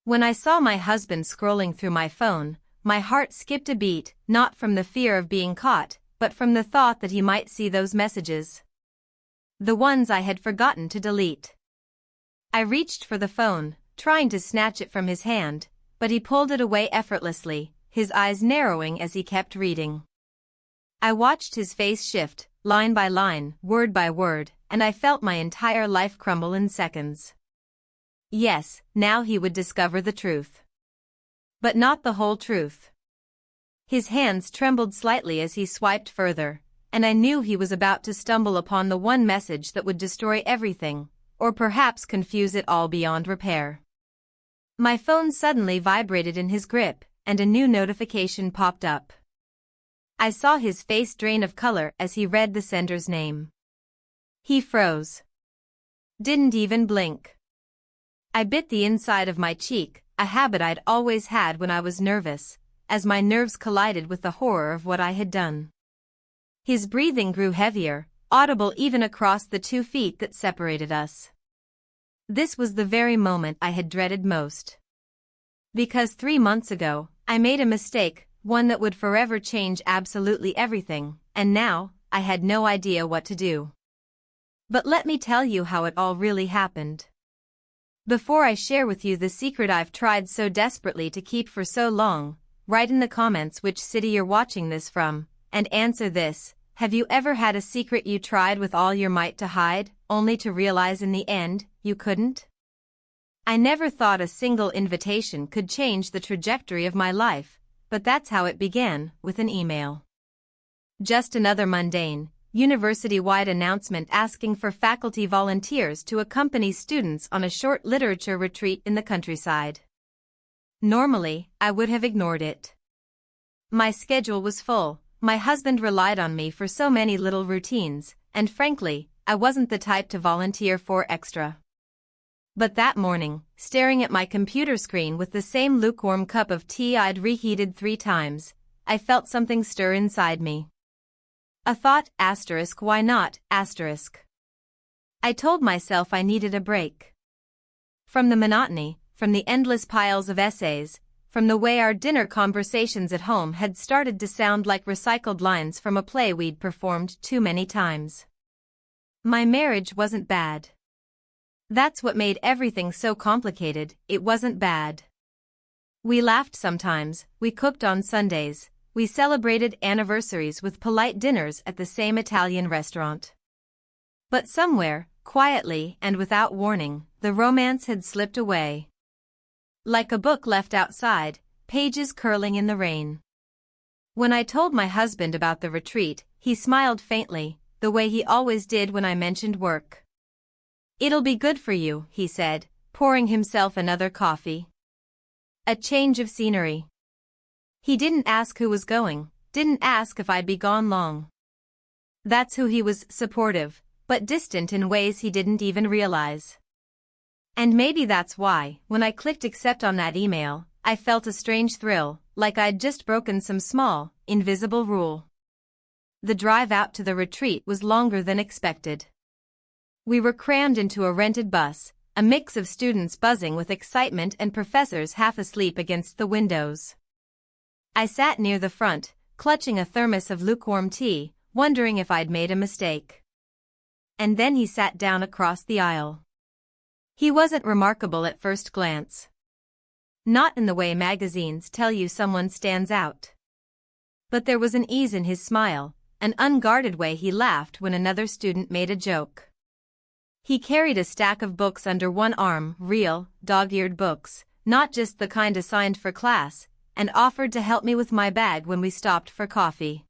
When I saw my husband scrolling through my phone, my heart skipped a beat, not from the fear of being caught, but from the thought that he might see those messages. The ones I had forgotten to delete. I reached for the phone, trying to snatch it from his hand, but he pulled it away effortlessly, his eyes narrowing as he kept reading. I watched his face shift, line by line, word by word, and I felt my entire life crumble in seconds. Yes, now he would discover the truth. But not the whole truth. His hands trembled slightly as he swiped further, and I knew he was about to stumble upon the one message that would destroy everything, or perhaps confuse it all beyond repair. My phone suddenly vibrated in his grip, and a new notification popped up. I saw his face drain of color as he read the sender's name. He froze. Didn't even blink. I bit the inside of my cheek, a habit I'd always had when I was nervous, as my nerves collided with the horror of what I had done. His breathing grew heavier, audible even across the 2 feet that separated us. This was the very moment I had dreaded most. Because 3 months ago, I made a mistake, one that would forever change absolutely everything, and now, I had no idea what to do. But let me tell you how it all really happened. Before I share with you the secret I've tried so desperately to keep for so long, write in the comments which city you're watching this from, and answer this: have you ever had a secret you tried with all your might to hide, only to realize in the end, you couldn't? I never thought a single invitation could change the trajectory of my life, but that's how it began, with an email. Just another mundane, university-wide announcement asking for faculty volunteers to accompany students on a short literature retreat in the countryside. Normally, I would have ignored it. My schedule was full, my husband relied on me for so many little routines, and frankly, I wasn't the type to volunteer for extra. But that morning, staring at my computer screen with the same lukewarm cup of tea I'd reheated 3 times, I felt something stir inside me. A thought, why not, I told myself I needed a break. From the monotony, from the endless piles of essays, from the way our dinner conversations at home had started to sound like recycled lines from a play we'd performed too many times. My marriage wasn't bad. That's what made everything so complicated, it wasn't bad. We laughed sometimes, we cooked on Sundays, we celebrated anniversaries with polite dinners at the same Italian restaurant. But somewhere, quietly and without warning, the romance had slipped away. Like a book left outside, pages curling in the rain. When I told my husband about the retreat, he smiled faintly, the way he always did when I mentioned work. "It'll be good for you," he said, pouring himself another coffee. A change of scenery. He didn't ask who was going, didn't ask if I'd be gone long. That's who he was, supportive, but distant in ways he didn't even realize. And maybe that's why, when I clicked accept on that email, I felt a strange thrill, like I'd just broken some small, invisible rule. The drive out to the retreat was longer than expected. We were crammed into a rented bus, a mix of students buzzing with excitement and professors half asleep against the windows. I sat near the front, clutching a thermos of lukewarm tea, wondering if I'd made a mistake. And then he sat down across the aisle. He wasn't remarkable at first glance. Not in the way magazines tell you someone stands out. But there was an ease in his smile, an unguarded way he laughed when another student made a joke. He carried a stack of books under one arm, real, dog-eared books, not just the kind assigned for class, and offered to help me with my bag when we stopped for coffee.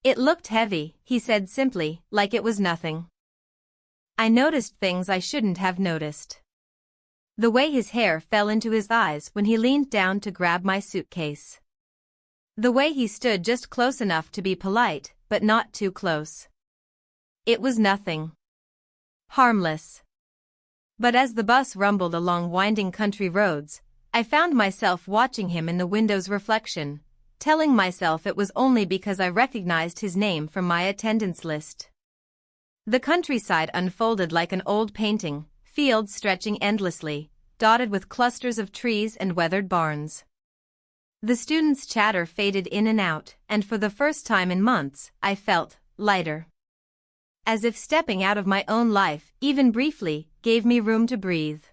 "It looked heavy," he said simply, like it was nothing. I noticed things I shouldn't have noticed. The way his hair fell into his eyes when he leaned down to grab my suitcase. The way he stood just close enough to be polite, but not too close. It was nothing. Harmless. But as the bus rumbled along winding country roads, I found myself watching him in the window's reflection, telling myself it was only because I recognized his name from my attendance list. The countryside unfolded like an old painting, fields stretching endlessly, dotted with clusters of trees and weathered barns. The students' chatter faded in and out, and for the first time in months, I felt lighter. As if stepping out of my own life, even briefly, gave me room to breathe.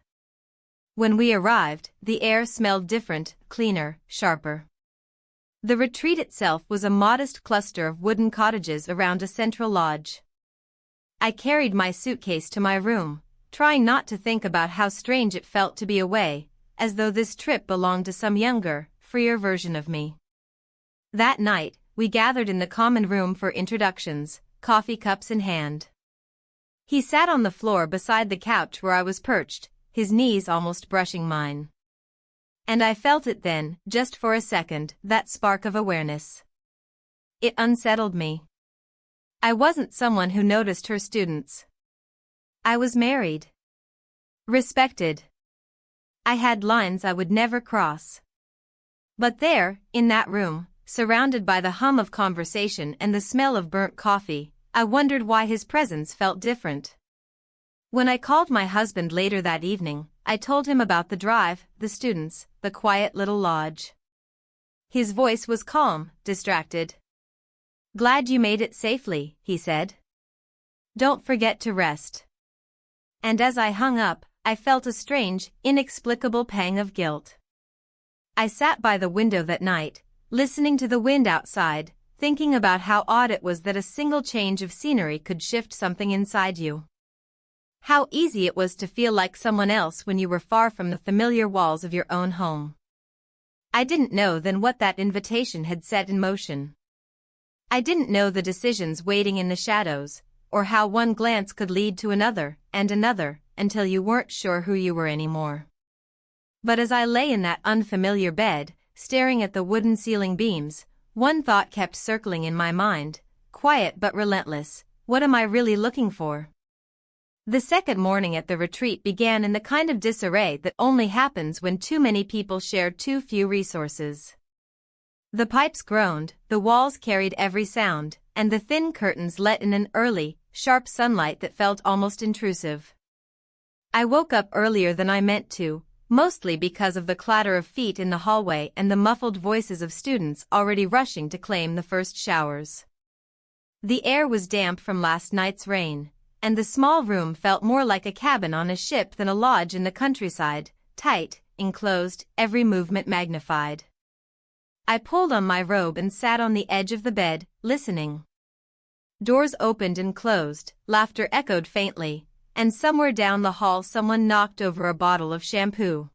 When we arrived, the air smelled different, cleaner, sharper. The retreat itself was a modest cluster of wooden cottages around a central lodge. I carried my suitcase to my room, trying not to think about how strange it felt to be away, as though this trip belonged to some younger, freer version of me. That night, we gathered in the common room for introductions, coffee cups in hand. He sat on the floor beside the couch where I was perched, his knees almost brushing mine. And I felt it then, just for a second, that spark of awareness. It unsettled me. I wasn't someone who noticed her students. I was married. Respected. I had lines I would never cross. But there, in that room, surrounded by the hum of conversation and the smell of burnt coffee, I wondered why his presence felt different. When I called my husband later that evening, I told him about the drive, the students, the quiet little lodge. His voice was calm, distracted. "Glad you made it safely," he said. "Don't forget to rest." And as I hung up, I felt a strange, inexplicable pang of guilt. I sat by the window that night, listening to the wind outside, thinking about how odd it was that a single change of scenery could shift something inside you. How easy it was to feel like someone else when you were far from the familiar walls of your own home. I didn't know then what that invitation had set in motion. I didn't know the decisions waiting in the shadows, or how one glance could lead to another, and another, until you weren't sure who you were anymore. But as I lay in that unfamiliar bed, staring at the wooden ceiling beams, one thought kept circling in my mind, quiet but relentless: what am I really looking for? The second morning at the retreat began in the kind of disarray that only happens when too many people share too few resources. The pipes groaned, the walls carried every sound, and the thin curtains let in an early, sharp sunlight that felt almost intrusive. I woke up earlier than I meant to, mostly because of the clatter of feet in the hallway and the muffled voices of students already rushing to claim the first showers. The air was damp from last night's rain, and the small room felt more like a cabin on a ship than a lodge in the countryside, tight, enclosed, every movement magnified. I pulled on my robe and sat on the edge of the bed, listening. Doors opened and closed, laughter echoed faintly, and somewhere down the hall someone knocked over a bottle of shampoo.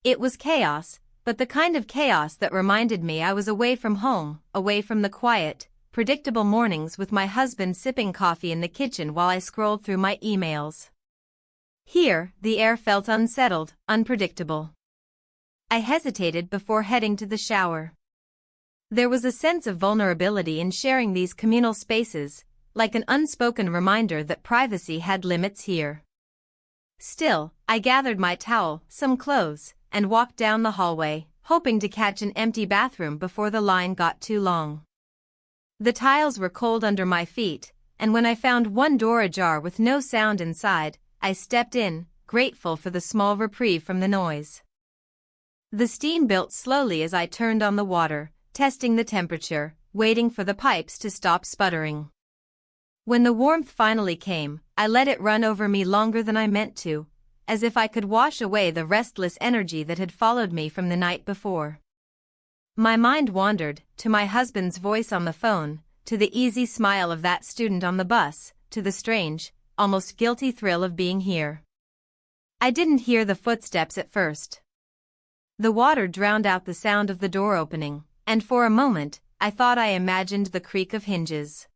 It was chaos, but the kind of chaos that reminded me I was away from home, away from the quiet, predictable mornings with my husband sipping coffee in the kitchen while I scrolled through my emails. Here, the air felt unsettled, unpredictable. I hesitated before heading to the shower. There was a sense of vulnerability in sharing these communal spaces, like an unspoken reminder that privacy had limits here. Still, I gathered my towel, some clothes, and walked down the hallway, hoping to catch an empty bathroom before the line got too long. The tiles were cold under my feet, and when I found one door ajar with no sound inside, I stepped in, grateful for the small reprieve from the noise. The steam built slowly as I turned on the water, testing the temperature, waiting for the pipes to stop sputtering. When the warmth finally came, I let it run over me longer than I meant to, as if I could wash away the restless energy that had followed me from the night before. My mind wandered, to my husband's voice on the phone, to the easy smile of that student on the bus, to the strange, almost guilty thrill of being here. I didn't hear the footsteps at first. The water drowned out the sound of the door opening, and for a moment, I thought I imagined the creak of hinges.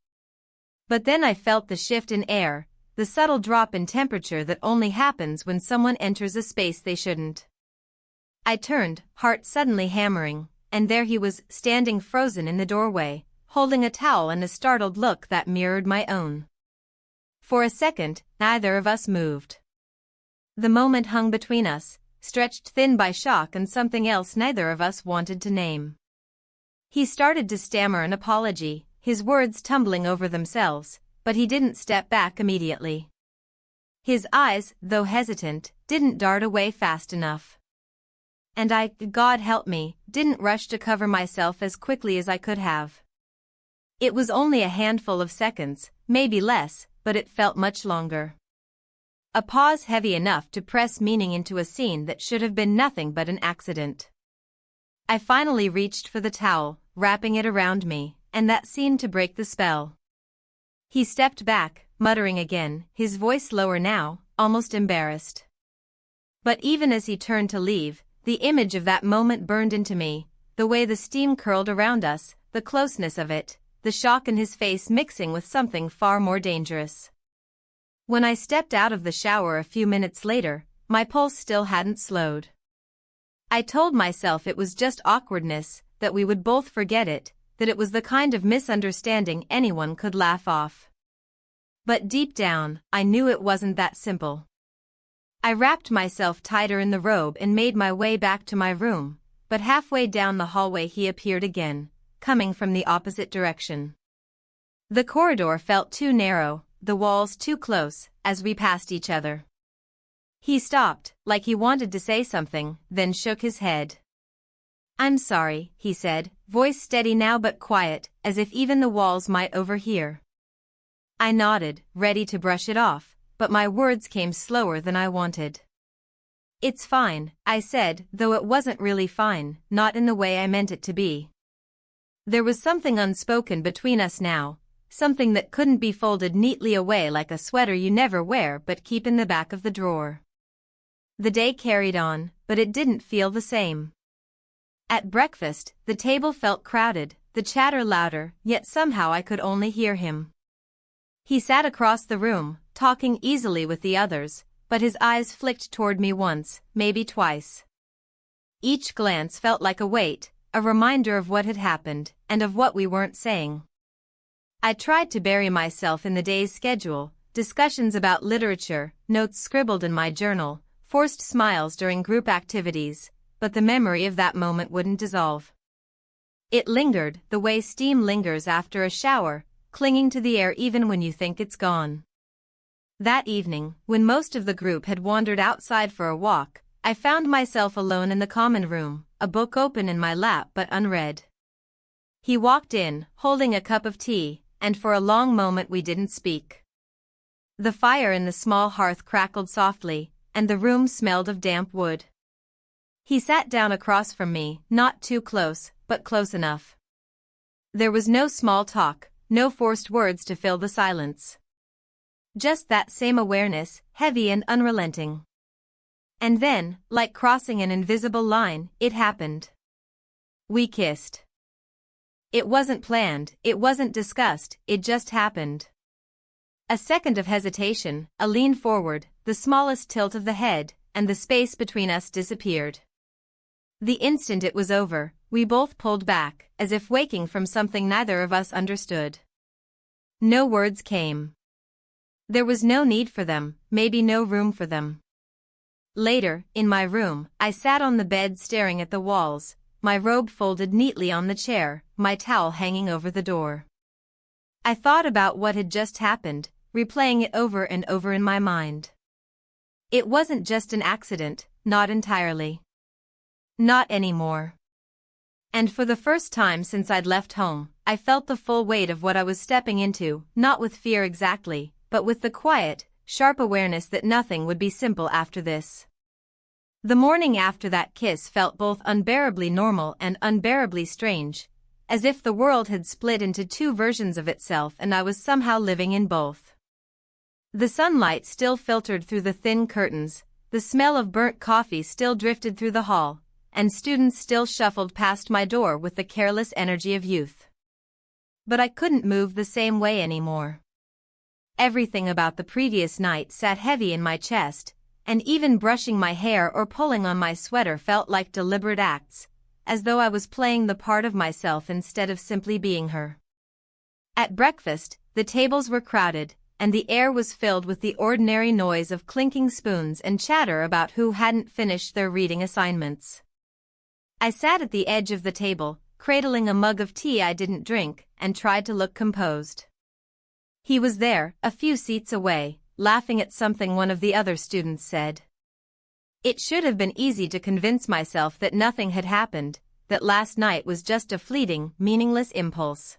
But then I felt the shift in air, the subtle drop in temperature that only happens when someone enters a space they shouldn't. I turned, heart suddenly hammering, and there he was, standing frozen in the doorway, holding a towel and a startled look that mirrored my own. For a second, neither of us moved. The moment hung between us, stretched thin by shock and something else neither of us wanted to name. He started to stammer an apology, his words tumbling over themselves, but he didn't step back immediately. His eyes, though hesitant, didn't dart away fast enough. And I, God help me, didn't rush to cover myself as quickly as I could have. It was only a handful of seconds, maybe less, but it felt much longer. A pause heavy enough to press meaning into a scene that should have been nothing but an accident. I finally reached for the towel, wrapping it around me, and that seemed to break the spell. He stepped back, muttering again, his voice lower now, almost embarrassed. But even as he turned to leave, the image of that moment burned into me, the way the steam curled around us, the closeness of it, the shock in his face mixing with something far more dangerous. When I stepped out of the shower a few minutes later, my pulse still hadn't slowed. I told myself it was just awkwardness, that we would both forget it, that it was the kind of misunderstanding anyone could laugh off. But deep down, I knew it wasn't that simple. I wrapped myself tighter in the robe and made my way back to my room, but halfway down the hallway he appeared again, coming from the opposite direction. The corridor felt too narrow, the walls too close, as we passed each other. He stopped, like he wanted to say something, then shook his head. "I'm sorry," he said, voice steady now but quiet, as if even the walls might overhear. I nodded, ready to brush it off, but my words came slower than I wanted. "It's fine," I said, though it wasn't really fine, not in the way I meant it to be. There was something unspoken between us now, something that couldn't be folded neatly away like a sweater you never wear but keep in the back of the drawer. The day carried on, but it didn't feel the same. At breakfast, the table felt crowded, the chatter louder, yet somehow I could only hear him. He sat across the room, talking easily with the others, but his eyes flicked toward me once, maybe twice. Each glance felt like a weight, a reminder of what had happened, and of what we weren't saying. I tried to bury myself in the day's schedule, discussions about literature, notes scribbled in my journal, forced smiles during group activities, but the memory of that moment wouldn't dissolve. It lingered, the way steam lingers after a shower, clinging to the air even when you think it's gone. That evening, when most of the group had wandered outside for a walk, I found myself alone in the common room, a book open in my lap but unread. He walked in, holding a cup of tea, and for a long moment we didn't speak. The fire in the small hearth crackled softly, and the room smelled of damp wood. He sat down across from me, not too close, but close enough. There was no small talk, no forced words to fill the silence. Just that same awareness, heavy and unrelenting. And then, like crossing an invisible line, it happened. We kissed. It wasn't planned, it wasn't discussed, it just happened. A second of hesitation, a lean forward, the smallest tilt of the head, and the space between us disappeared. The instant it was over, we both pulled back, as if waking from something neither of us understood. No words came. There was no need for them, maybe no room for them. Later, in my room, I sat on the bed staring at the walls, my robe folded neatly on the chair, my towel hanging over the door. I thought about what had just happened, replaying it over and over in my mind. It wasn't just an accident, not entirely. Not anymore. And for the first time since I'd left home, I felt the full weight of what I was stepping into, not with fear exactly, but with the quiet, sharp awareness that nothing would be simple after this. The morning after that kiss felt both unbearably normal and unbearably strange, as if the world had split into two versions of itself and I was somehow living in both. The sunlight still filtered through the thin curtains, the smell of burnt coffee still drifted through the hall, and students still shuffled past my door with the careless energy of youth. But I couldn't move the same way anymore. Everything about the previous night sat heavy in my chest, and even brushing my hair or pulling on my sweater felt like deliberate acts, as though I was playing the part of myself instead of simply being her. At breakfast, the tables were crowded, and the air was filled with the ordinary noise of clinking spoons and chatter about who hadn't finished their reading assignments. I sat at the edge of the table, cradling a mug of tea I didn't drink, and tried to look composed. He was there, a few seats away, laughing at something one of the other students said. It should have been easy to convince myself that nothing had happened, that last night was just a fleeting, meaningless impulse.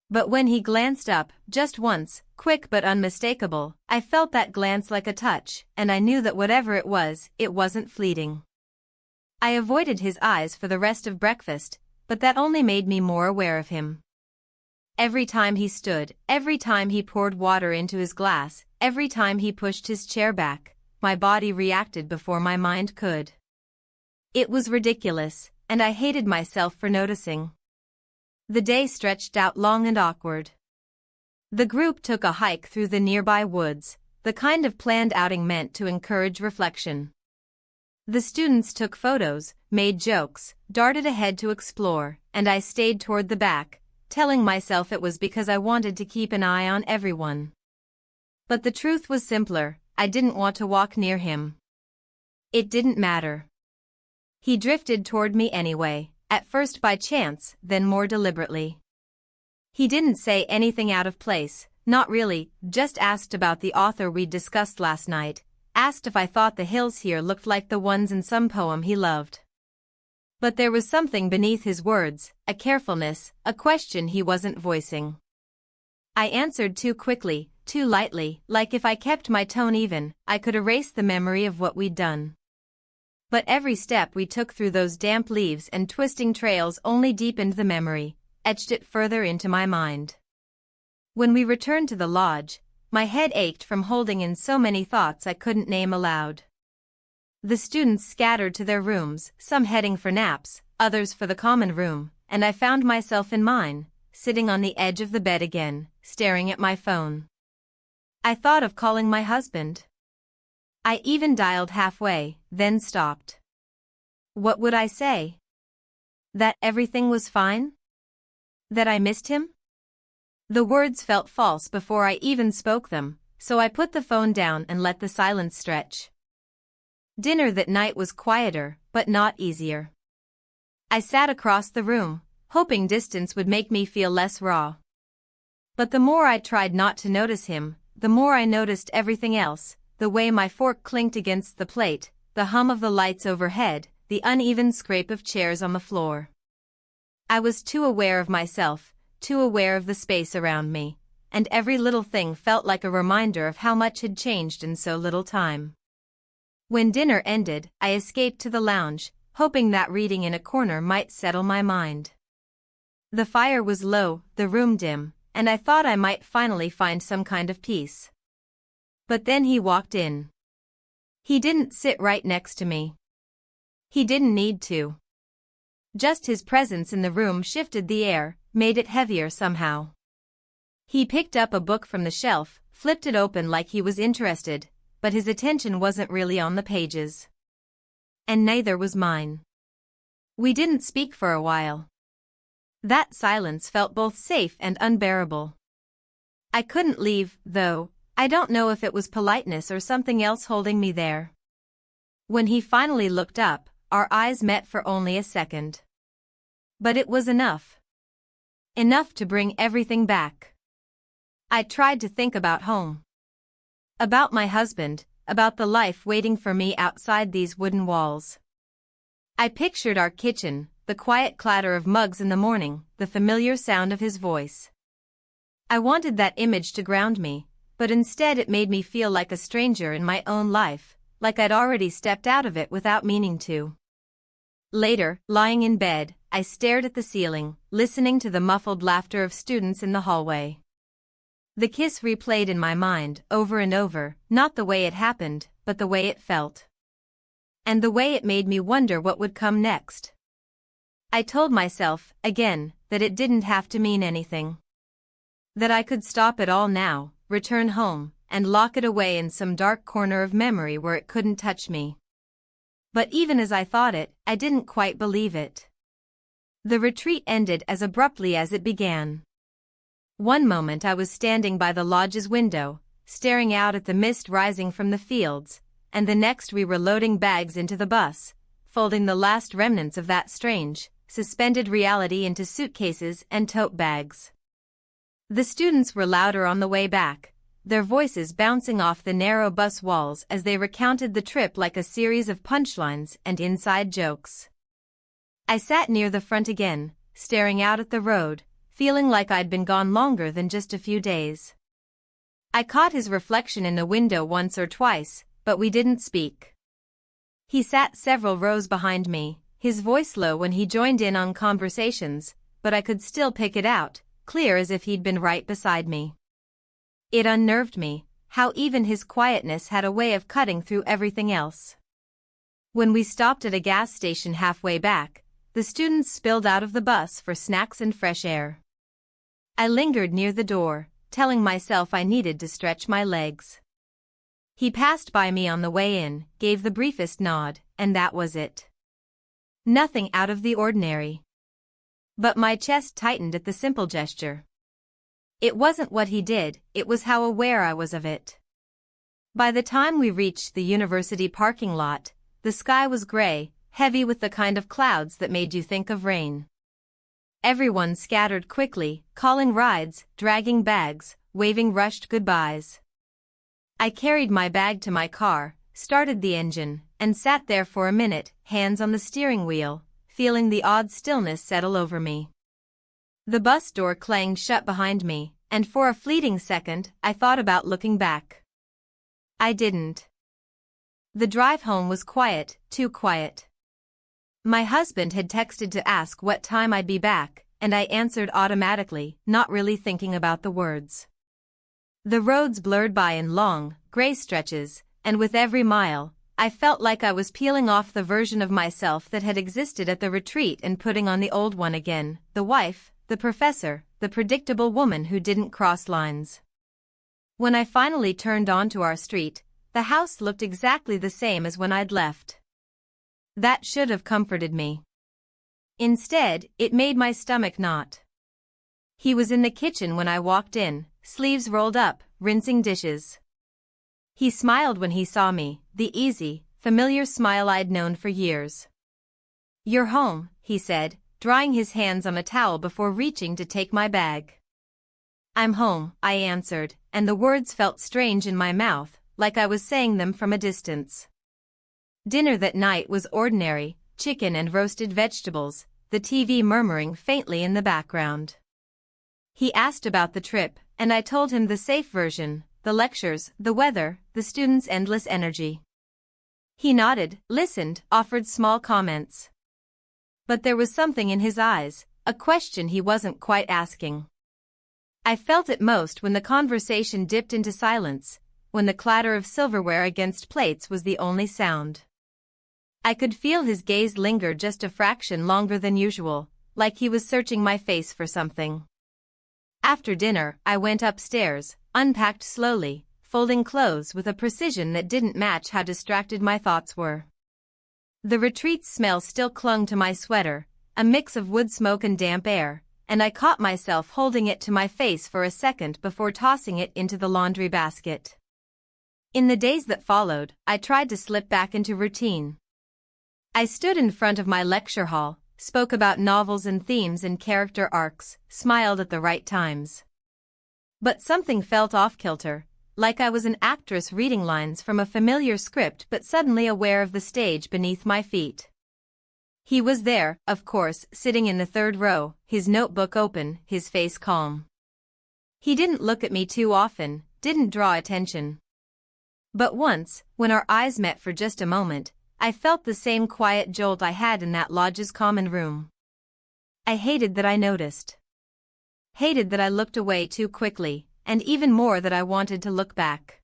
But when he glanced up, just once, quick but unmistakable, I felt that glance like a touch, and I knew that whatever it wasn't fleeting. I avoided his eyes for the rest of breakfast, but that only made me more aware of him. Every time he stood, every time he poured water into his glass, every time he pushed his chair back, my body reacted before my mind could. It was ridiculous, and I hated myself for noticing. The day stretched out long and awkward. The group took a hike through the nearby woods, the kind of planned outing meant to encourage reflection. The students took photos, made jokes, darted ahead to explore, and I stayed toward the back, telling myself it was because I wanted to keep an eye on everyone. But the truth was simpler, I didn't want to walk near him. It didn't matter. He drifted toward me anyway, at first by chance, then more deliberately. He didn't say anything out of place, not really, just asked about the author we'd discussed last night, asked if I thought the hills here looked like the ones in some poem he loved. But there was something beneath his words, a carefulness, a question he wasn't voicing. I answered too quickly, too lightly, like if I kept my tone even, I could erase the memory of what we'd done. But every step we took through those damp leaves and twisting trails only deepened the memory, etched it further into my mind. When we returned to the lodge, my head ached from holding in so many thoughts I couldn't name aloud. The students scattered to their rooms, some heading for naps, others for the common room, and I found myself in mine, sitting on the edge of the bed again, staring at my phone. I thought of calling my husband. I even dialed halfway, then stopped. What would I say? That everything was fine? That I missed him? The words felt false before I even spoke them, so I put the phone down and let the silence stretch. Dinner that night was quieter, but not easier. I sat across the room, hoping distance would make me feel less raw. But the more I tried not to notice him, the more I noticed everything else, the way my fork clinked against the plate, the hum of the lights overhead, the uneven scrape of chairs on the floor. I was too aware of myself, too aware of the space around me, and every little thing felt like a reminder of how much had changed in so little time. When dinner ended, I escaped to the lounge, hoping that reading in a corner might settle my mind. The fire was low, the room dim, and I thought I might finally find some kind of peace. But then he walked in. He didn't sit right next to me. He didn't need to. Just his presence in the room shifted the air, made it heavier somehow. He picked up a book from the shelf, flipped it open like he was interested, but his attention wasn't really on the pages. And neither was mine. We didn't speak for a while. That silence felt both safe and unbearable. I couldn't leave, though. I don't know if it was politeness or something else holding me there. When he finally looked up, our eyes met for only a second. But it was enough. Enough to bring everything back. I tried to think about home. About my husband, about the life waiting for me outside these wooden walls. I pictured our kitchen, the quiet clatter of mugs in the morning, the familiar sound of his voice. I wanted that image to ground me, but instead it made me feel like a stranger in my own life, like I'd already stepped out of it without meaning to. Later, lying in bed, I stared at the ceiling, listening to the muffled laughter of students in the hallway. The kiss replayed in my mind over and over, not the way it happened, but the way it felt. And the way it made me wonder what would come next. I told myself, again, that it didn't have to mean anything. That I could stop it all now, return home, and lock it away in some dark corner of memory where it couldn't touch me. But even as I thought it, I didn't quite believe it. The retreat ended as abruptly as it began. One moment I was standing by the lodge's window, staring out at the mist rising from the fields, and the next we were loading bags into the bus, folding the last remnants of that strange, suspended reality into suitcases and tote bags. The students were louder on the way back, their voices bouncing off the narrow bus walls as they recounted the trip like a series of punchlines and inside jokes. I sat near the front again, staring out at the road, feeling like I'd been gone longer than just a few days. I caught his reflection in the window once or twice, but we didn't speak. He sat several rows behind me, his voice low when he joined in on conversations, but I could still pick it out, clear as if he'd been right beside me. It unnerved me, how even his quietness had a way of cutting through everything else. When we stopped at a gas station halfway back, the students spilled out of the bus for snacks and fresh air. I lingered near the door, telling myself I needed to stretch my legs. He passed by me on the way in, gave the briefest nod, and that was it. Nothing out of the ordinary. But my chest tightened at the simple gesture. It wasn't what he did, it was how aware I was of it. By the time we reached the university parking lot, the sky was gray, heavy with the kind of clouds that made you think of rain. Everyone scattered quickly, calling rides, dragging bags, waving rushed goodbyes. I carried my bag to my car, started the engine, and sat there for a minute, hands on the steering wheel, feeling the odd stillness settle over me. The bus door clanged shut behind me, and for a fleeting second, I thought about looking back. I didn't. The drive home was quiet, too quiet. My husband had texted to ask what time I'd be back, and I answered automatically, not really thinking about the words. The roads blurred by in long, gray stretches, and with every mile, I felt like I was peeling off the version of myself that had existed at the retreat and putting on the old one again, the wife, the professor, the predictable woman who didn't cross lines. When I finally turned onto our street, the house looked exactly the same as when I'd left. That should have comforted me. Instead, it made my stomach knot. He was in the kitchen when I walked in, sleeves rolled up, rinsing dishes. He smiled when he saw me, the easy, familiar smile I'd known for years. "You're home," he said, drying his hands on a towel before reaching to take my bag. "I'm home," I answered, and the words felt strange in my mouth, like I was saying them from a distance. Dinner that night was ordinary, chicken and roasted vegetables, the TV murmuring faintly in the background. He asked about the trip, and I told him the safe version, the lectures, the weather, the students' endless energy. He nodded, listened, offered small comments. But there was something in his eyes, a question he wasn't quite asking. I felt it most when the conversation dipped into silence, when the clatter of silverware against plates was the only sound. I could feel his gaze linger just a fraction longer than usual, like he was searching my face for something. After dinner, I went upstairs, unpacked slowly, folding clothes with a precision that didn't match how distracted my thoughts were. The retreat smell still clung to my sweater, a mix of wood smoke and damp air, and I caught myself holding it to my face for a second before tossing it into the laundry basket. In the days that followed, I tried to slip back into routine. I stood in front of my lecture hall, spoke about novels and themes and character arcs, smiled at the right times. But something felt off-kilter, like I was an actress reading lines from a familiar script but suddenly aware of the stage beneath my feet. He was there, of course, sitting in the third row, his notebook open, his face calm. He didn't look at me too often, didn't draw attention. But once, when our eyes met for just a moment, I felt the same quiet jolt I had in that lodge's common room. I hated that I noticed. Hated that I looked away too quickly, and even more that I wanted to look back.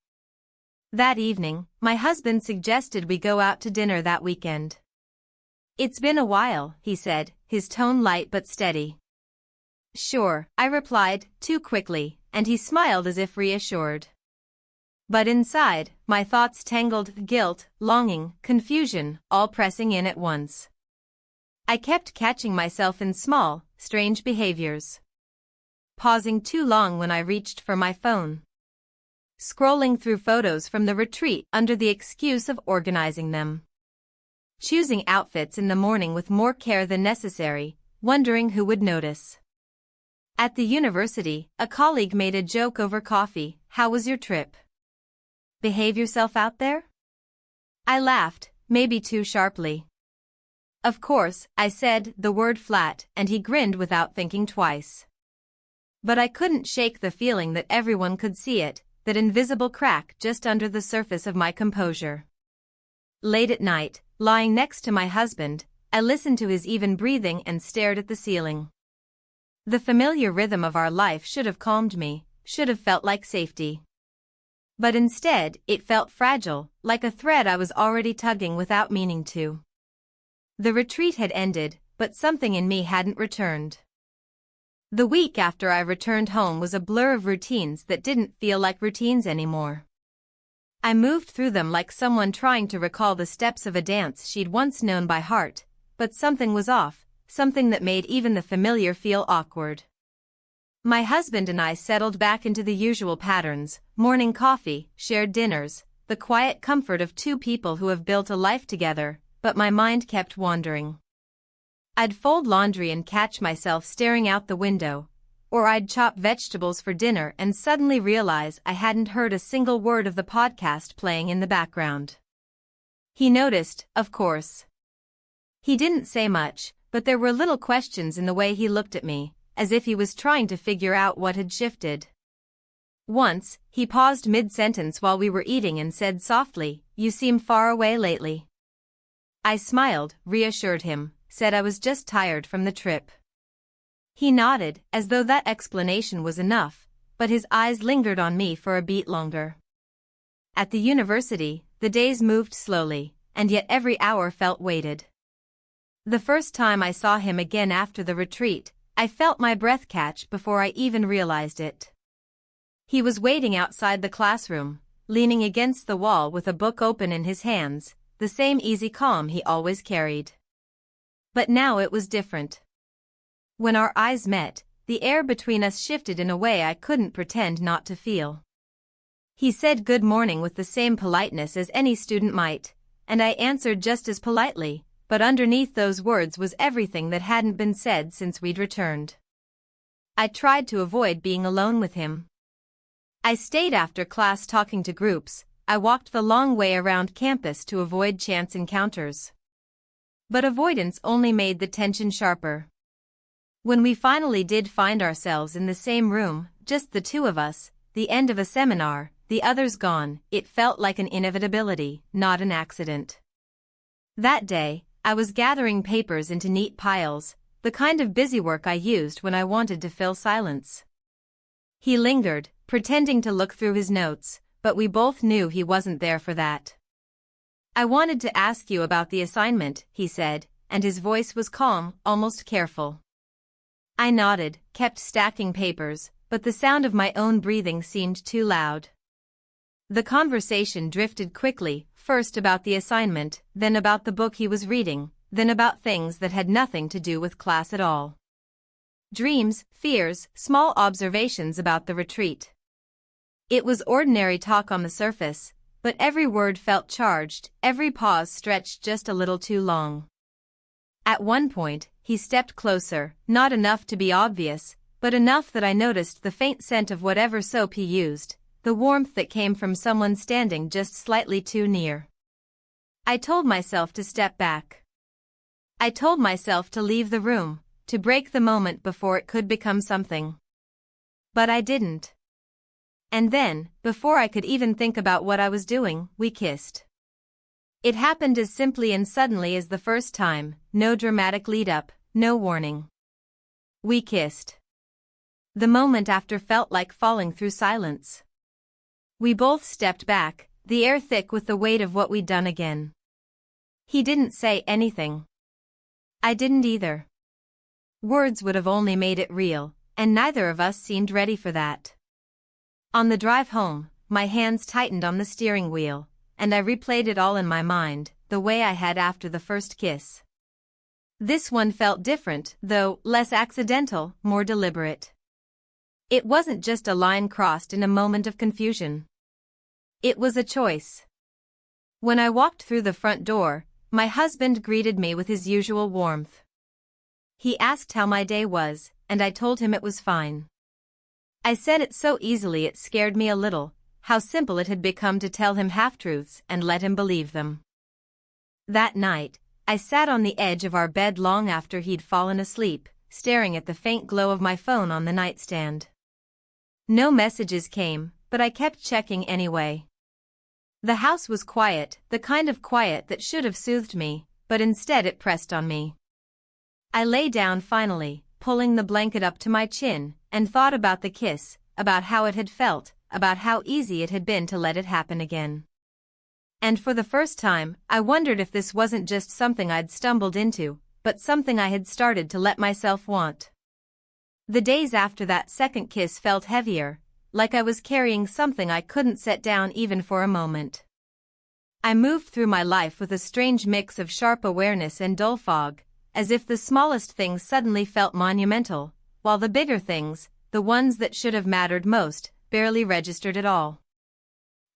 That evening, my husband suggested we go out to dinner that weekend. "It's been a while," he said, his tone light but steady. "Sure," I replied, too quickly, and he smiled as if reassured. But inside, my thoughts tangled, guilt, longing, confusion, all pressing in at once. I kept catching myself in small, strange behaviors. Pausing too long when I reached for my phone. Scrolling through photos from the retreat under the excuse of organizing them. Choosing outfits in the morning with more care than necessary, wondering who would notice. At the university, a colleague made a joke over coffee, "How was your trip? Behave yourself out there?" I laughed, maybe too sharply. "Of course," I said the word flat, and he grinned without thinking twice. But I couldn't shake the feeling that everyone could see it, that invisible crack just under the surface of my composure. Late at night, lying next to my husband, I listened to his even breathing and stared at the ceiling. The familiar rhythm of our life should have calmed me, should have felt like safety. But instead, it felt fragile, like a thread I was already tugging without meaning to. The retreat had ended, but something in me hadn't returned. The week after I returned home was a blur of routines that didn't feel like routines anymore. I moved through them like someone trying to recall the steps of a dance she'd once known by heart, but something was off, something that made even the familiar feel awkward. My husband and I settled back into the usual patterns: morning coffee, shared dinners, the quiet comfort of two people who have built a life together, but my mind kept wandering. I'd fold laundry and catch myself staring out the window, or I'd chop vegetables for dinner and suddenly realize I hadn't heard a single word of the podcast playing in the background. He noticed, of course. He didn't say much, but there were little questions in the way he looked at me, as if he was trying to figure out what had shifted. Once, he paused mid-sentence while we were eating and said softly, "You seem far away lately." I smiled, reassured him, said I was just tired from the trip. He nodded, as though that explanation was enough, but his eyes lingered on me for a beat longer. At the university, the days moved slowly, and yet every hour felt weighted. The first time I saw him again after the retreat, I felt my breath catch before I even realized it. He was waiting outside the classroom, leaning against the wall with a book open in his hands, the same easy calm he always carried. But now it was different. When our eyes met, the air between us shifted in a way I couldn't pretend not to feel. He said good morning with the same politeness as any student might, and I answered just as politely, but underneath those words was everything that hadn't been said since we'd returned. I tried to avoid being alone with him. I stayed after class talking to groups. I walked the long way around campus to avoid chance encounters. But avoidance only made the tension sharper. When we finally did find ourselves in the same room, just the two of us, the end of a seminar, the others gone, it felt like an inevitability, not an accident. That day, I was gathering papers into neat piles, the kind of busywork I used when I wanted to fill silence. He lingered, pretending to look through his notes, but we both knew he wasn't there for that. "I wanted to ask you about the assignment," he said, and his voice was calm, almost careful. I nodded, kept stacking papers, but the sound of my own breathing seemed too loud. The conversation drifted quickly, first about the assignment, then about the book he was reading, then about things that had nothing to do with class at all. Dreams, fears, small observations about the retreat. It was ordinary talk on the surface, but every word felt charged, every pause stretched just a little too long. At one point, he stepped closer, not enough to be obvious, but enough that I noticed the faint scent of whatever soap he used, the warmth that came from someone standing just slightly too near. I told myself to step back. I told myself to leave the room, to break the moment before it could become something. But I didn't. And then, before I could even think about what I was doing, we kissed. It happened as simply and suddenly as the first time, no dramatic lead-up, no warning. We kissed. The moment after felt like falling through silence. We both stepped back, the air thick with the weight of what we'd done again. He didn't say anything. I didn't either. Words would have only made it real, and neither of us seemed ready for that. On the drive home, my hands tightened on the steering wheel, and I replayed it all in my mind, the way I had after the first kiss. This one felt different, though, less accidental, more deliberate. It wasn't just a line crossed in a moment of confusion. It was a choice. When I walked through the front door, my husband greeted me with his usual warmth. He asked how my day was, and I told him it was fine. I said it so easily it scared me a little, how simple it had become to tell him half-truths and let him believe them. That night, I sat on the edge of our bed long after he'd fallen asleep, staring at the faint glow of my phone on the nightstand. No messages came, but I kept checking anyway. The house was quiet, the kind of quiet that should have soothed me, but instead it pressed on me. I lay down finally, pulling the blanket up to my chin, and thought about the kiss, about how it had felt, about how easy it had been to let it happen again. And for the first time, I wondered if this wasn't just something I'd stumbled into, but something I had started to let myself want. The days after that second kiss felt heavier, like I was carrying something I couldn't set down even for a moment. I moved through my life with a strange mix of sharp awareness and dull fog, as if the smallest things suddenly felt monumental, while the bigger things, the ones that should have mattered most, barely registered at all.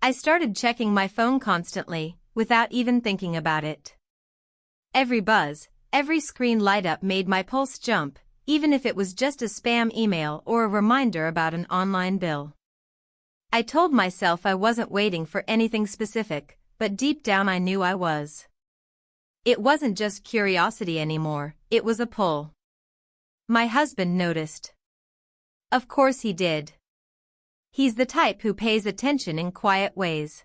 I started checking my phone constantly, without even thinking about it. Every buzz, every screen light up made my pulse jump, even if it was just a spam email or a reminder about an online bill. I told myself I wasn't waiting for anything specific, but deep down I knew I was. It wasn't just curiosity anymore, it was a pull. My husband noticed. Of course he did. He's the type who pays attention in quiet ways.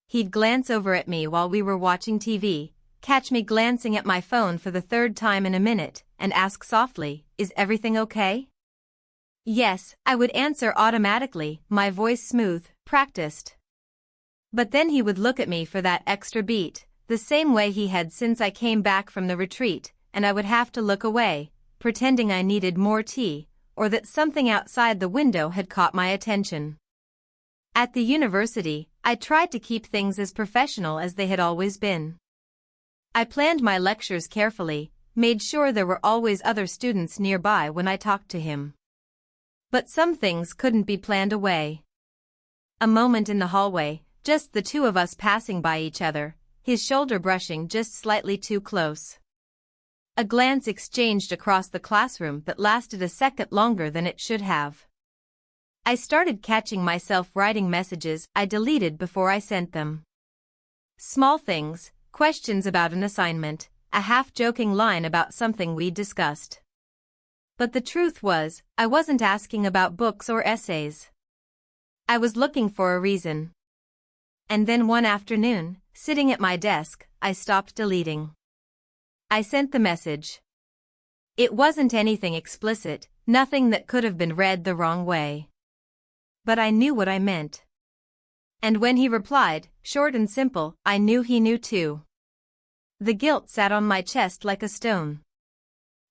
He'd glance over at me while we were watching TV, catch me glancing at my phone for the third time in a minute, and ask softly, "Is everything okay?" Yes, I would answer automatically, my voice smooth, practiced. But then he would look at me for that extra beat, the same way he had since I came back from the retreat, and I would have to look away, pretending I needed more tea, or that something outside the window had caught my attention. At the university, I tried to keep things as professional as they had always been. I planned my lectures carefully, made sure there were always other students nearby when I talked to him. But some things couldn't be planned away. A moment in the hallway, just the two of us passing by each other, his shoulder brushing just slightly too close. A glance exchanged across the classroom that lasted a second longer than it should have. I started catching myself writing messages I deleted before I sent them. Small things, questions about an assignment, a half-joking line about something we'd discussed. But the truth was, I wasn't asking about books or essays. I was looking for a reason. And then one afternoon, sitting at my desk, I stopped deleting. I sent the message. It wasn't anything explicit, nothing that could have been read the wrong way. But I knew what I meant. And when he replied, short and simple, I knew he knew too. The guilt sat on my chest like a stone.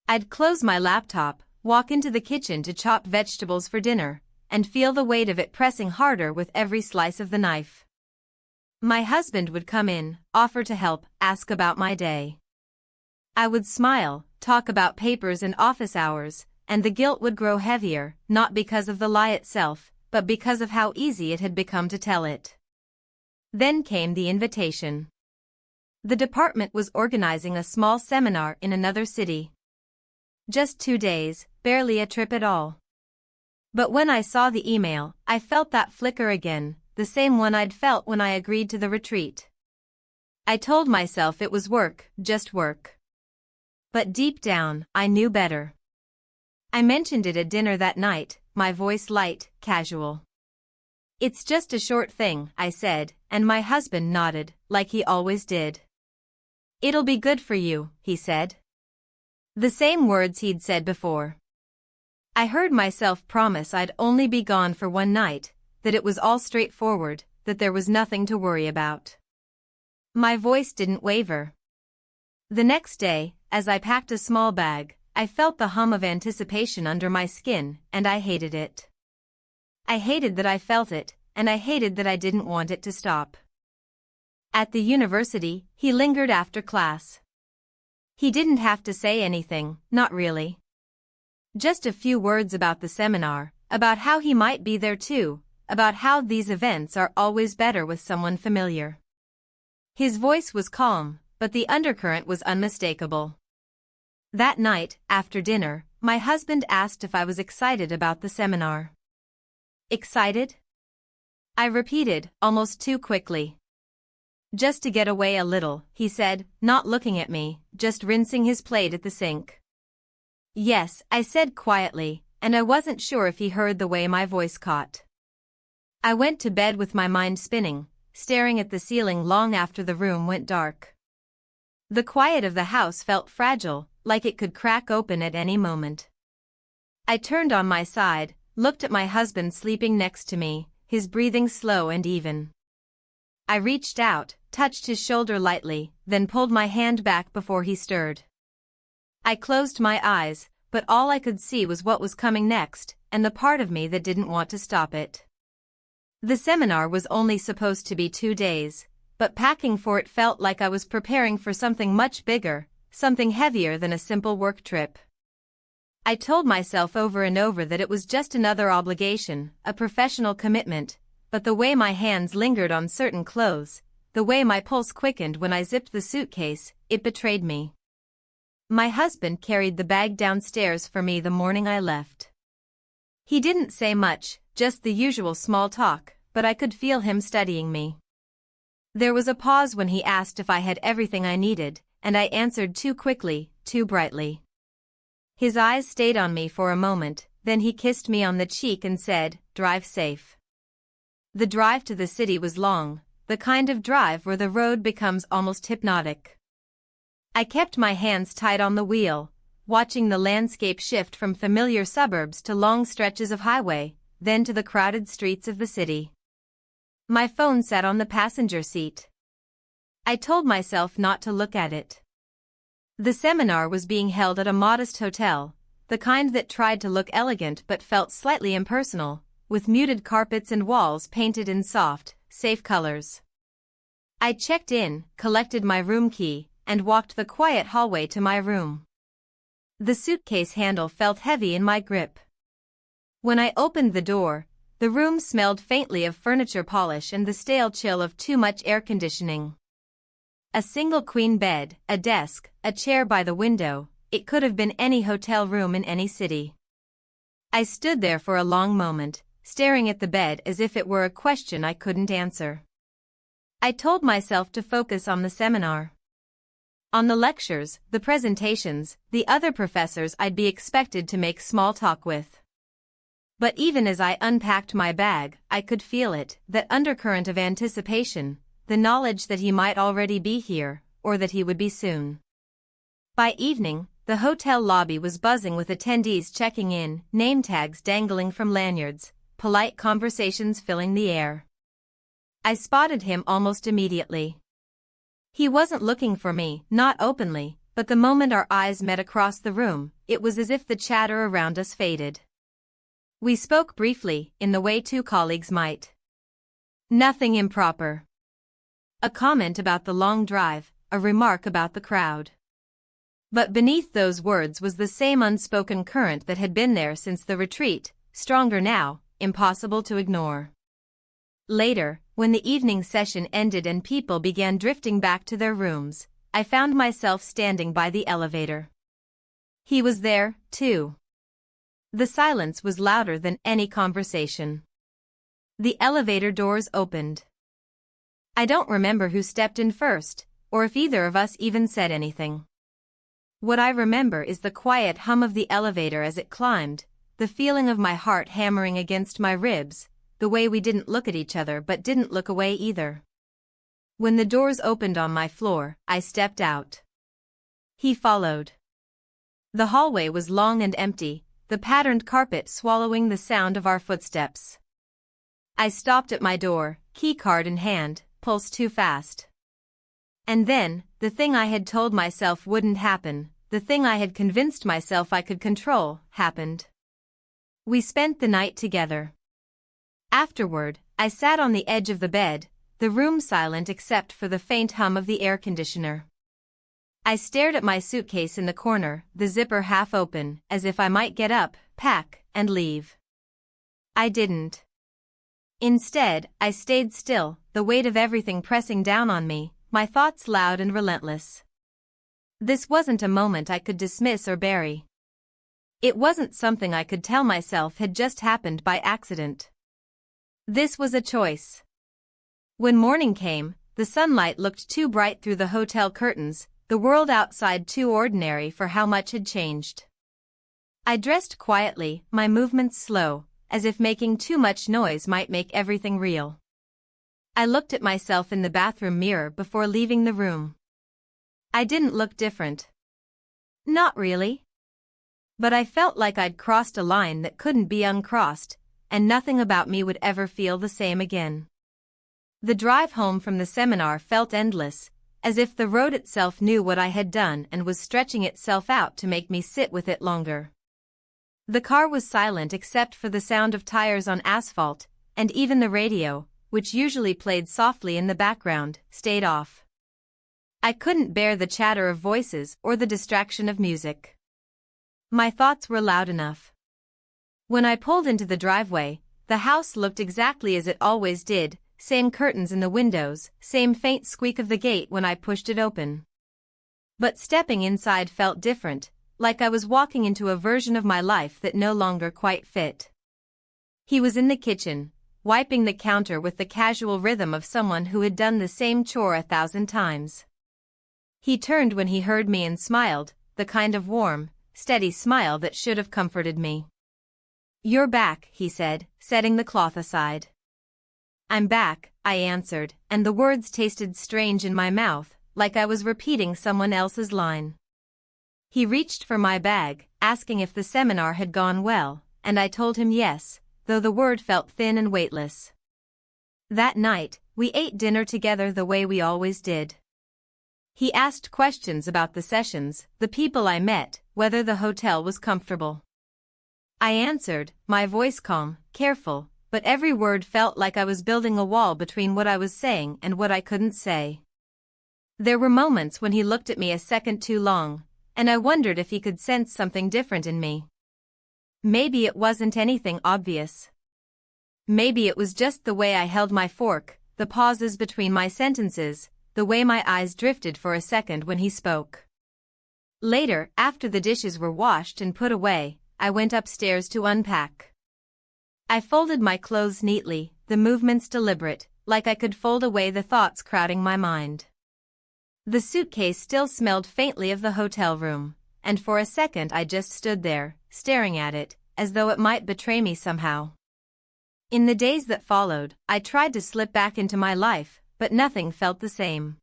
I'd close my laptop, walk into the kitchen to chop vegetables for dinner, and feel the weight of it pressing harder with every slice of the knife. My husband would come in, offer to help, ask about my day. I would smile, talk about papers and office hours, and the guilt would grow heavier, not because of the lie itself, but because of how easy it had become to tell it. Then came the invitation. The department was organizing a small seminar in another city. Just 2 days, barely a trip at all. But when I saw the email, I felt that flicker again, the same one I'd felt when I agreed to the retreat. I told myself it was work, just work. But deep down, I knew better. I mentioned it at dinner that night, my voice light, casual. "It's just a short thing," I said, and my husband nodded, like he always did. "It'll be good for you," he said. The same words he'd said before. I heard myself promise I'd only be gone for one night, that it was all straightforward, that there was nothing to worry about. My voice didn't waver. The next day, as I packed a small bag, I felt the hum of anticipation under my skin, and I hated it. I hated that I felt it, and I hated that I didn't want it to stop. At the university, he lingered after class. He didn't have to say anything, not really. Just a few words about the seminar, about how he might be there too, about how these events are always better with someone familiar. His voice was calm, but the undercurrent was unmistakable. That night, after dinner, my husband asked if I was excited about the seminar. Excited? I repeated, almost too quickly. Just to get away a little, he said, not looking at me, just rinsing his plate at the sink. Yes, I said quietly, and I wasn't sure if he heard the way my voice caught. I went to bed with my mind spinning, staring at the ceiling long after the room went dark. The quiet of the house felt fragile, like it could crack open at any moment. I turned on my side, looked at my husband sleeping next to me, his breathing slow and even. I reached out, touched his shoulder lightly, then pulled my hand back before he stirred. I closed my eyes, but all I could see was what was coming next, and the part of me that didn't want to stop it. The seminar was only supposed to be 2 days, but packing for it felt like I was preparing for something much bigger, something heavier than a simple work trip. I told myself over and over that it was just another obligation, a professional commitment, but the way my hands lingered on certain clothes, the way my pulse quickened when I zipped the suitcase, it betrayed me. My husband carried the bag downstairs for me the morning I left. He didn't say much, just the usual small talk, but I could feel him studying me. There was a pause when he asked if I had everything I needed, and I answered too quickly, too brightly. His eyes stayed on me for a moment, then he kissed me on the cheek and said, "Drive safe." The drive to the city was long, the kind of drive where the road becomes almost hypnotic. I kept my hands tight on the wheel, watching the landscape shift from familiar suburbs to long stretches of highway, then to the crowded streets of the city. My phone sat on the passenger seat. I told myself not to look at it. The seminar was being held at a modest hotel, the kind that tried to look elegant but felt slightly impersonal, with muted carpets and walls painted in soft, safe colors. I checked in, collected my room key, and walked the quiet hallway to my room. The suitcase handle felt heavy in my grip. When I opened the door, the room smelled faintly of furniture polish and the stale chill of too much air conditioning. A single queen bed, a desk, a chair by the window, it could have been any hotel room in any city. I stood there for a long moment, staring at the bed as if it were a question I couldn't answer. I told myself to focus on the seminar. On the lectures, the presentations, the other professors I'd be expected to make small talk with. But even as I unpacked my bag, I could feel it, that undercurrent of anticipation, the knowledge that he might already be here, or that he would be soon. By evening, the hotel lobby was buzzing with attendees checking in, name tags dangling from lanyards, polite conversations filling the air. I spotted him almost immediately. He wasn't looking for me, not openly, but the moment our eyes met across the room, it was as if the chatter around us faded. We spoke briefly, in the way two colleagues might. Nothing improper. A comment about the long drive, a remark about the crowd. But beneath those words was the same unspoken current that had been there since the retreat, stronger now, impossible to ignore. Later, when the evening session ended and people began drifting back to their rooms, I found myself standing by the elevator. He was there, too. The silence was louder than any conversation. The elevator doors opened. I don't remember who stepped in first, or if either of us even said anything. What I remember is the quiet hum of the elevator as it climbed, the feeling of my heart hammering against my ribs, the way we didn't look at each other but didn't look away either. When the doors opened on my floor, I stepped out. He followed. The hallway was long and empty, the patterned carpet swallowing the sound of our footsteps. I stopped at my door, keycard in hand, pulse too fast. And then, the thing I had told myself wouldn't happen, the thing I had convinced myself I could control, happened. We spent the night together. Afterward, I sat on the edge of the bed, the room silent except for the faint hum of the air conditioner. I stared at my suitcase in the corner, the zipper half open, as if I might get up, pack, and leave. I didn't. Instead, I stayed still, the weight of everything pressing down on me, my thoughts loud and relentless. This wasn't a moment I could dismiss or bury. It wasn't something I could tell myself had just happened by accident. This was a choice. When morning came, the sunlight looked too bright through the hotel curtains, the world outside too ordinary for how much had changed. I dressed quietly, my movements slow, as if making too much noise might make everything real. I looked at myself in the bathroom mirror before leaving the room. I didn't look different. Not really. But I felt like I'd crossed a line that couldn't be uncrossed, and nothing about me would ever feel the same again. The drive home from the seminar felt endless, as if the road itself knew what I had done and was stretching itself out to make me sit with it longer. The car was silent except for the sound of tires on asphalt, and even the radio, which usually played softly in the background, stayed off. I couldn't bear the chatter of voices or the distraction of music. My thoughts were loud enough. When I pulled into the driveway, the house looked exactly as it always did, same curtains in the windows, same faint squeak of the gate when I pushed it open. But stepping inside felt different, like I was walking into a version of my life that no longer quite fit. He was in the kitchen, wiping the counter with the casual rhythm of someone who had done the same chore 1,000 times. He turned when he heard me and smiled, the kind of warm, steady smile that should have comforted me. "You're back," he said, setting the cloth aside. "I'm back," I answered, and the words tasted strange in my mouth, like I was repeating someone else's line. He reached for my bag, asking if the seminar had gone well, and I told him yes, though the word felt thin and weightless. That night, we ate dinner together the way we always did. He asked questions about the sessions, the people I met, whether the hotel was comfortable. I answered, my voice calm, careful, but every word felt like I was building a wall between what I was saying and what I couldn't say. There were moments when he looked at me a second too long, and I wondered if he could sense something different in me. Maybe it wasn't anything obvious. Maybe it was just the way I held my fork, the pauses between my sentences, the way my eyes drifted for a second when he spoke. Later, after the dishes were washed and put away, I went upstairs to unpack. I folded my clothes neatly, the movements deliberate, like I could fold away the thoughts crowding my mind. The suitcase still smelled faintly of the hotel room, and for a second I just stood there, staring at it, as though it might betray me somehow. In the days that followed, I tried to slip back into my life, but nothing felt the same.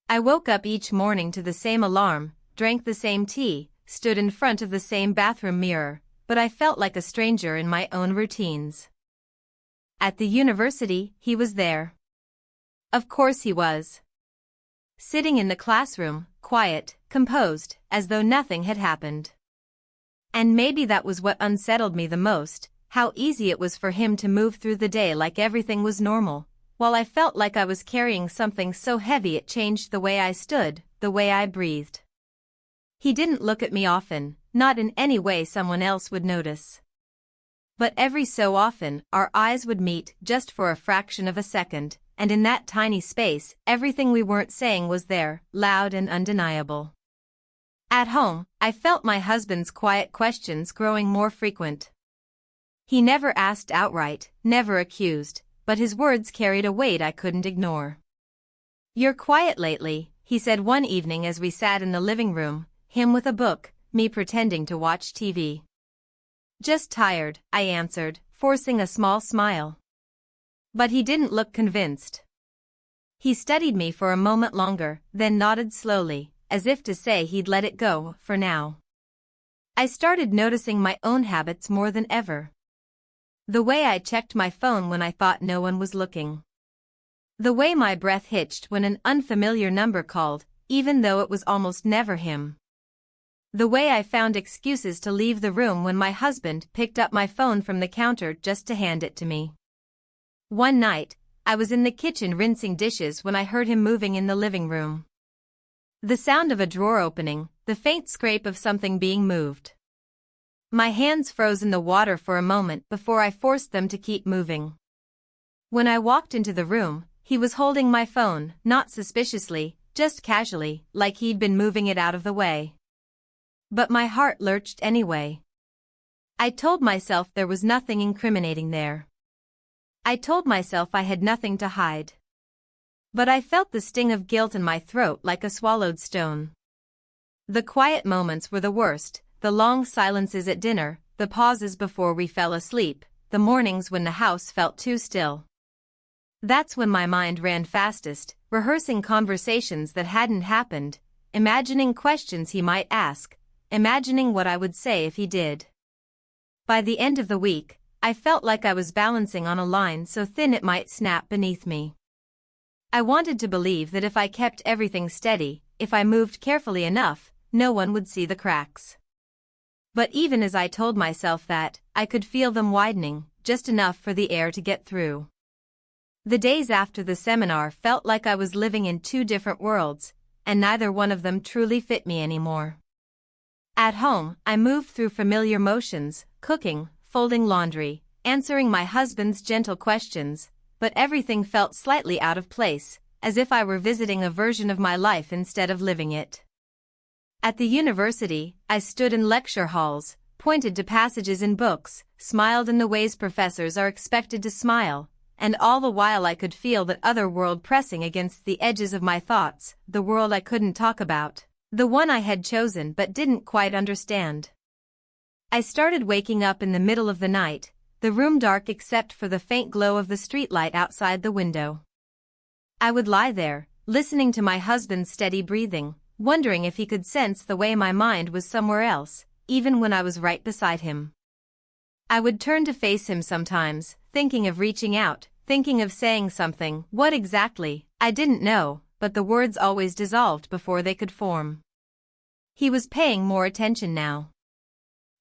I woke up each morning to the same alarm, drank the same tea, stood in front of the same bathroom mirror, but I felt like a stranger in my own routines. At the university, he was there. Of course he was. Sitting in the classroom, quiet, composed, as though nothing had happened. And maybe that was what unsettled me the most, how easy it was for him to move through the day like everything was normal, while I felt like I was carrying something so heavy it changed the way I stood, the way I breathed. He didn't look at me often, not in any way someone else would notice. But every so often, our eyes would meet just for a fraction of a second, and in that tiny space, everything we weren't saying was there, loud and undeniable. At home, I felt my husband's quiet questions growing more frequent. He never asked outright, never accused, but his words carried a weight I couldn't ignore. "You're quiet lately," he said one evening as we sat in the living room, him with a book, me pretending to watch TV. "Just tired," I answered, forcing a small smile. But he didn't look convinced. He studied me for a moment longer, then nodded slowly, as if to say he'd let it go, for now. I started noticing my own habits more than ever. The way I checked my phone when I thought no one was looking. The way my breath hitched when an unfamiliar number called, even though it was almost never him. The way I found excuses to leave the room when my husband picked up my phone from the counter just to hand it to me. One night, I was in the kitchen rinsing dishes when I heard him moving in the living room. The sound of a drawer opening, the faint scrape of something being moved. My hands froze in the water for a moment before I forced them to keep moving. When I walked into the room, he was holding my phone, not suspiciously, just casually, like he'd been moving it out of the way. But my heart lurched anyway. I told myself there was nothing incriminating there. I told myself I had nothing to hide. But I felt the sting of guilt in my throat like a swallowed stone. The quiet moments were the worst, the long silences at dinner, the pauses before we fell asleep, the mornings when the house felt too still. That's when my mind ran fastest, rehearsing conversations that hadn't happened, imagining questions he might ask, imagining what I would say if he did. By the end of the week, I felt like I was balancing on a line so thin it might snap beneath me. I wanted to believe that if I kept everything steady, if I moved carefully enough, no one would see the cracks. But even as I told myself that, I could feel them widening, just enough for the air to get through. The days after the seminar felt like I was living in two different worlds, and neither one of them truly fit me anymore. At home, I moved through familiar motions, cooking, folding laundry, answering my husband's gentle questions, but everything felt slightly out of place, as if I were visiting a version of my life instead of living it. At the university, I stood in lecture halls, pointed to passages in books, smiled in the ways professors are expected to smile, and all the while I could feel that other world pressing against the edges of my thoughts, the world I couldn't talk about, the one I had chosen but didn't quite understand. I started waking up in the middle of the night, the room dark except for the faint glow of the streetlight outside the window. I would lie there, listening to my husband's steady breathing, wondering if he could sense the way my mind was somewhere else, even when I was right beside him. I would turn to face him sometimes, thinking of reaching out, thinking of saying something. What exactly, I didn't know, but the words always dissolved before they could form. He was paying more attention now.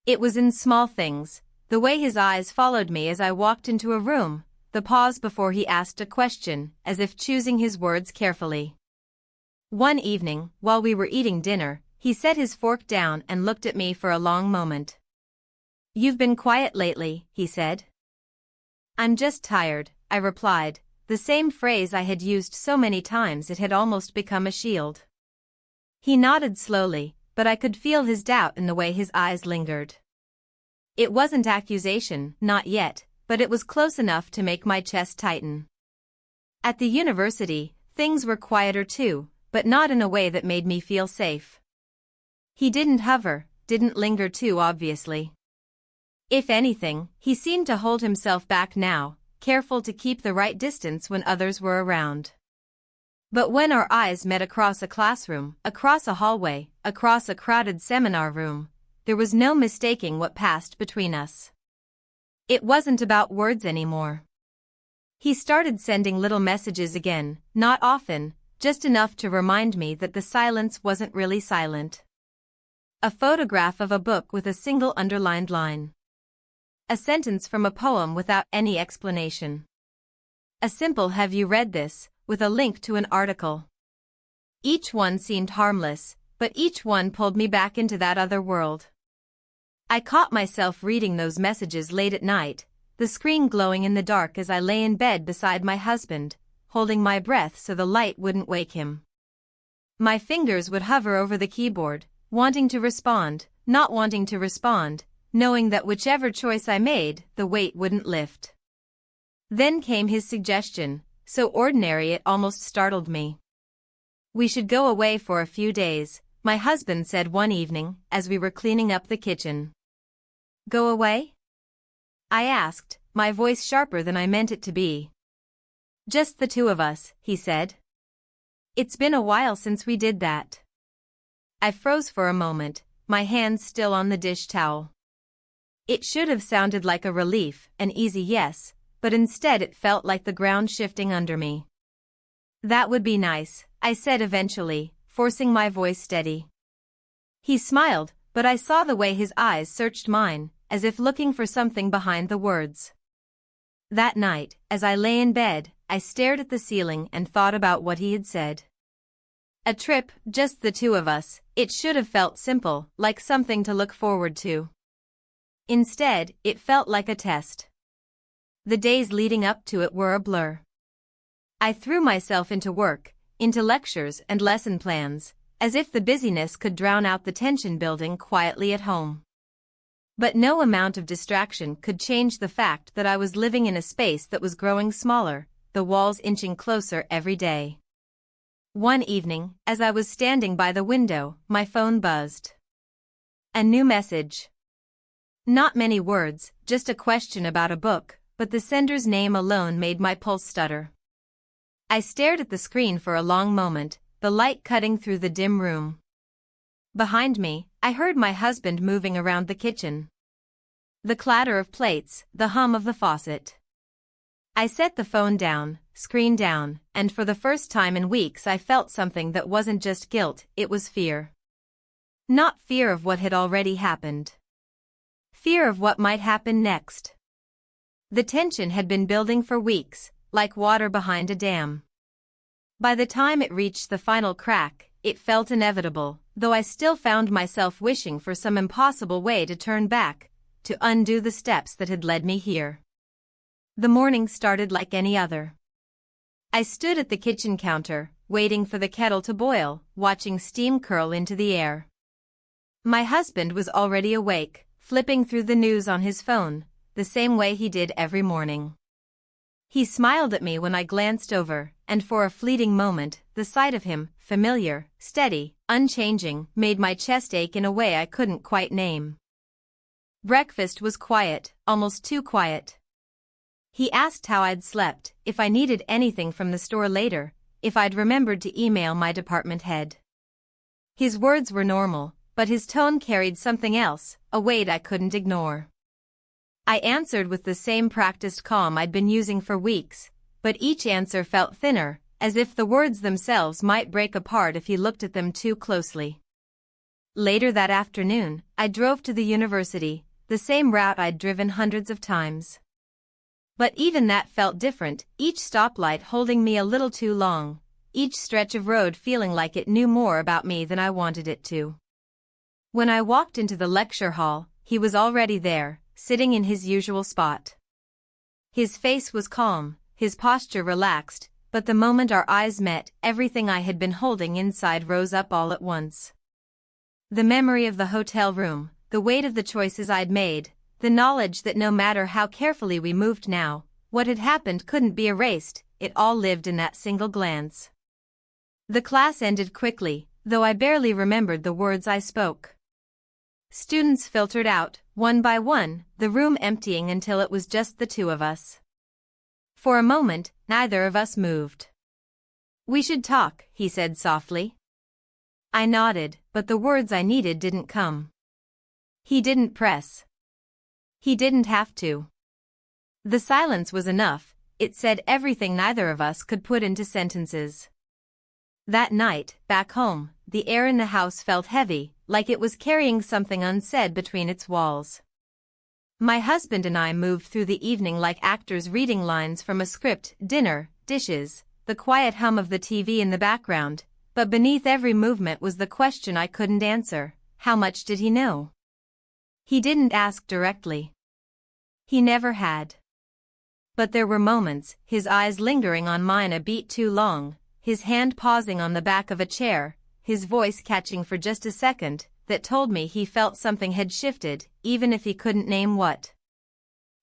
It was in small things, the way his eyes followed me as I walked into a room, the pause before he asked a question, as if choosing his words carefully. One evening, while we were eating dinner, he set his fork down and looked at me for a long moment. "You've been quiet lately," he said. "I'm just tired," I replied, the same phrase I had used so many times it had almost become a shield. He nodded slowly, but I could feel his doubt in the way his eyes lingered. It wasn't accusation, not yet, but it was close enough to make my chest tighten. At the university, things were quieter too, but not in a way that made me feel safe. He didn't hover, didn't linger too obviously. If anything, he seemed to hold himself back now, careful to keep the right distance when others were around. But when our eyes met across a classroom, across a hallway, across a crowded seminar room, there was no mistaking what passed between us. It wasn't about words anymore. He started sending little messages again, not often, just enough to remind me that the silence wasn't really silent. A photograph of a book with a single underlined line. A sentence from a poem without any explanation. A simple "Have you read this?" with a link to an article. Each one seemed harmless, but each one pulled me back into that other world. I caught myself reading those messages late at night, the screen glowing in the dark as I lay in bed beside my husband, holding my breath so the light wouldn't wake him. My fingers would hover over the keyboard, wanting to respond, not wanting to respond, knowing that whichever choice I made, the weight wouldn't lift. Then came his suggestion, so ordinary it almost startled me. "We should go away for a few days," my husband said one evening as we were cleaning up the kitchen. "Go away?" I asked, my voice sharper than I meant it to be. "Just the two of us," he said. "It's been a while since we did that." I froze for a moment, my hands still on the dish towel. It should have sounded like a relief, an easy yes, but instead it felt like the ground shifting under me. "That would be nice," I said eventually, forcing my voice steady. He smiled, but I saw the way his eyes searched mine, as if looking for something behind the words. That night, as I lay in bed, I stared at the ceiling and thought about what he had said. A trip, just the two of us, it should have felt simple, like something to look forward to. Instead, it felt like a test. The days leading up to it were a blur. I threw myself into work, into lectures and lesson plans, as if the busyness could drown out the tension building quietly at home. But no amount of distraction could change the fact that I was living in a space that was growing smaller, the walls inching closer every day. One evening, as I was standing by the window, my phone buzzed. A new message. Not many words, just a question about a book, but the sender's name alone made my pulse stutter. I stared at the screen for a long moment, the light cutting through the dim room. Behind me, I heard my husband moving around the kitchen. The clatter of plates, the hum of the faucet. I set the phone down, screen down, and for the first time in weeks I felt something that wasn't just guilt, it was fear. Not fear of what had already happened. Fear of what might happen next. The tension had been building for weeks, like water behind a dam. By the time it reached the final crack, it felt inevitable, though I still found myself wishing for some impossible way to turn back, to undo the steps that had led me here. The morning started like any other. I stood at the kitchen counter, waiting for the kettle to boil, watching steam curl into the air. My husband was already awake, flipping through the news on his phone, the same way he did every morning. He smiled at me when I glanced over, and for a fleeting moment, the sight of him, familiar, steady, unchanging, made my chest ache in a way I couldn't quite name. Breakfast was quiet, almost too quiet. He asked how I'd slept, if I needed anything from the store later, if I'd remembered to email my department head. His words were normal, but his tone carried something else, a weight I couldn't ignore. I answered with the same practiced calm I'd been using for weeks, but each answer felt thinner, as if the words themselves might break apart if he looked at them too closely. Later that afternoon, I drove to the university, the same route I'd driven hundreds of times. But even that felt different, each stoplight holding me a little too long, each stretch of road feeling like it knew more about me than I wanted it to. When I walked into the lecture hall, he was already there, sitting in his usual spot. His face was calm, his posture relaxed, but the moment our eyes met, everything I had been holding inside rose up all at once. The memory of the hotel room, the weight of the choices I'd made, the knowledge that no matter how carefully we moved now, what had happened couldn't be erased, it all lived in that single glance. The class ended quickly, though I barely remembered the words I spoke. Students filtered out, one by one, the room emptying until it was just the two of us. For a moment, neither of us moved. "We should talk," he said softly. I nodded, but the words I needed didn't come. He didn't press. He didn't have to. The silence was enough, it said everything neither of us could put into sentences. That night, back home, the air in the house felt heavy, like it was carrying something unsaid between its walls. My husband and I moved through the evening like actors reading lines from a script, dinner, dishes, the quiet hum of the TV in the background, but beneath every movement was the question I couldn't answer: how much did he know? He didn't ask directly. He never had. But there were moments, his eyes lingering on mine a beat too long, his hand pausing on the back of a chair, his voice catching for just a second, that told me he felt something had shifted, even if he couldn't name what.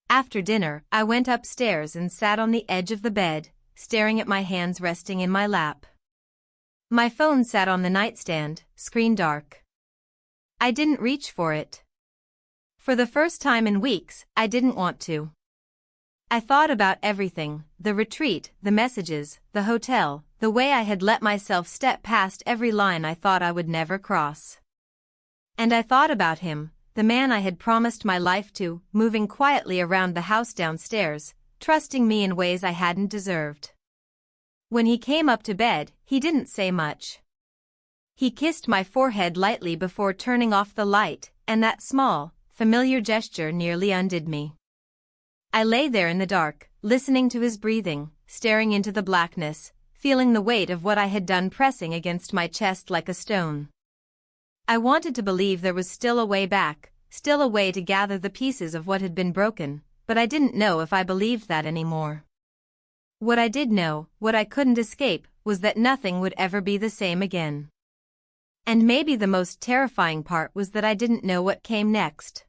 After dinner, I went upstairs and sat on the edge of the bed, staring at my hands resting in my lap. My phone sat on the nightstand, screen dark. I didn't reach for it. For the first time in weeks, I didn't want to. I thought about everything: the retreat, the messages, the hotel, the way I had let myself step past every line I thought I would never cross. And I thought about him, the man I had promised my life to, moving quietly around the house downstairs, trusting me in ways I hadn't deserved. When he came up to bed, he didn't say much. He kissed my forehead lightly before turning off the light, and that small, familiar gesture nearly undid me. I lay there in the dark, listening to his breathing, staring into the blackness, feeling the weight of what I had done pressing against my chest like a stone. I wanted to believe there was still a way back, still a way to gather the pieces of what had been broken, but I didn't know if I believed that anymore. What I did know, what I couldn't escape, was that nothing would ever be the same again. And maybe the most terrifying part was that I didn't know what came next.